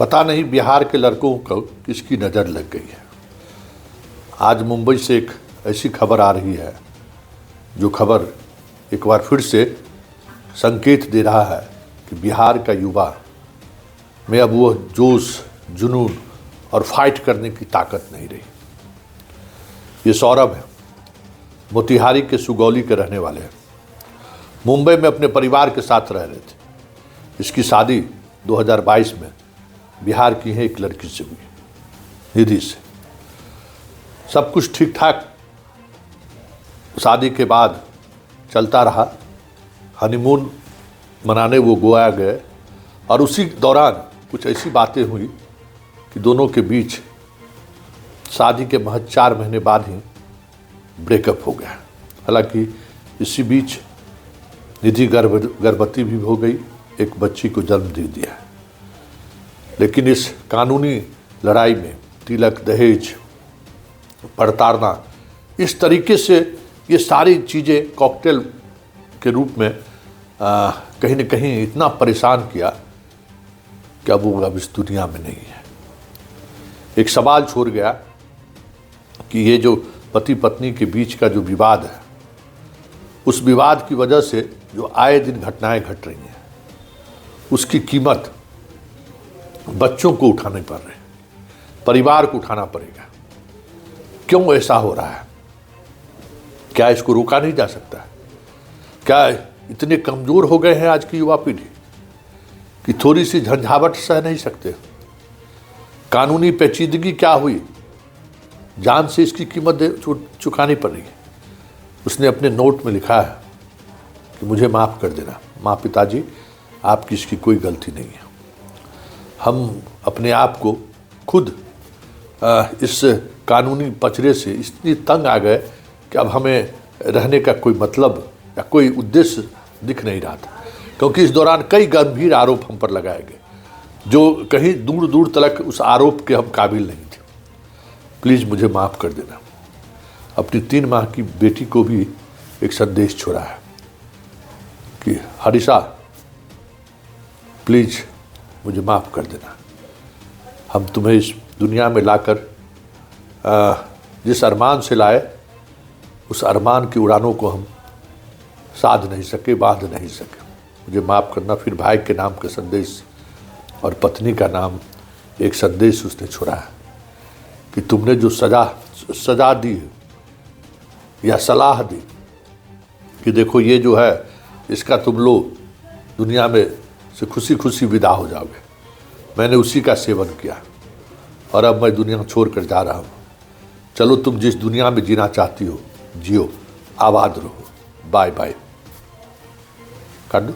पता नहीं बिहार के लड़कों को किसकी नज़र लग गई है। आज मुंबई से एक ऐसी खबर आ रही है जो खबर एक बार फिर से संकेत दे रहा है कि बिहार का युवा में अब वो जोश, जुनून और फाइट करने की ताकत नहीं रही। ये सौरभ है, मोतिहारी के सुगौली के रहने वाले हैं। मुंबई में अपने परिवार के साथ रह रहे थे। इसकी शादी 2022 में बिहार की है एक लड़की से हुई, निधि से। सब कुछ ठीक ठाक शादी के बाद चलता रहा। हनीमून मनाने वो गोवा गए और उसी दौरान कुछ ऐसी बातें हुई कि दोनों के बीच शादी के महज 4 महीने बाद ही ब्रेकअप हो गया। हालांकि इसी बीच निधि गर्भवती भी हो गई, एक बच्ची को जन्म दे दिया। लेकिन इस कानूनी लड़ाई में तिलक, दहेज, प्रताड़ना, इस तरीके से ये सारी चीज़ें कॉकटेल के रूप में कहीं न कहीं इतना परेशान किया कि अब वो अब इस दुनिया में नहीं है। एक सवाल छोड़ गया कि ये जो पति पत्नी के बीच का जो विवाद है, उस विवाद की वजह से जो आए दिन घटनाएं घट रही हैं, उसकी कीमत बच्चों को उठाने पड़ रही है, परिवार को उठाना पड़ेगा। क्यों ऐसा हो रहा है? क्या इसको रोका नहीं जा सकता है? क्या इतने कमज़ोर हो गए हैं आज की युवा पीढ़ी कि थोड़ी सी झंझावट सह नहीं सकते? कानूनी पेचीदगी क्या हुई, जान से इसकी कीमत चुकानी पड़ रही है। उसने अपने नोट में लिखा है कि मुझे माफ़ कर देना माँ, पिताजी, आपकी इसकी कोई गलती नहीं है। हम अपने आप को खुद इस कानूनी पचड़े से इतनी तंग आ गए कि अब हमें रहने का कोई मतलब या कोई उद्देश्य दिख नहीं रहा था, क्योंकि इस दौरान कई गंभीर आरोप हम पर लगाए गए जो कहीं दूर दूर तक उस आरोप के हम काबिल नहीं थे। प्लीज़ मुझे माफ़ कर देना। अपनी 3 माह की बेटी को भी एक संदेश छोड़ा है कि हरीशा, प्लीज़ मुझे माफ़ कर देना। हम तुम्हें इस दुनिया में लाकर जिस अरमान से लाए, उस अरमान की उड़ानों को हम साध नहीं सके, बांध नहीं सके। मुझे माफ़ करना। फिर भाई के नाम का संदेश और पत्नी का नाम एक संदेश उसने छोड़ा है कि तुमने जो सजा दी या सलाह दी कि देखो ये जो है इसका तुम लोग दुनिया में से खुशी खुशी विदा हो जाओगे, मैंने उसी का सेवन किया और अब मैं दुनिया छोड़कर जा रहा हूँ। चलो तुम जिस दुनिया में जीना चाहती हो जियो, आबाद रहो, बाय बाय। कर दो।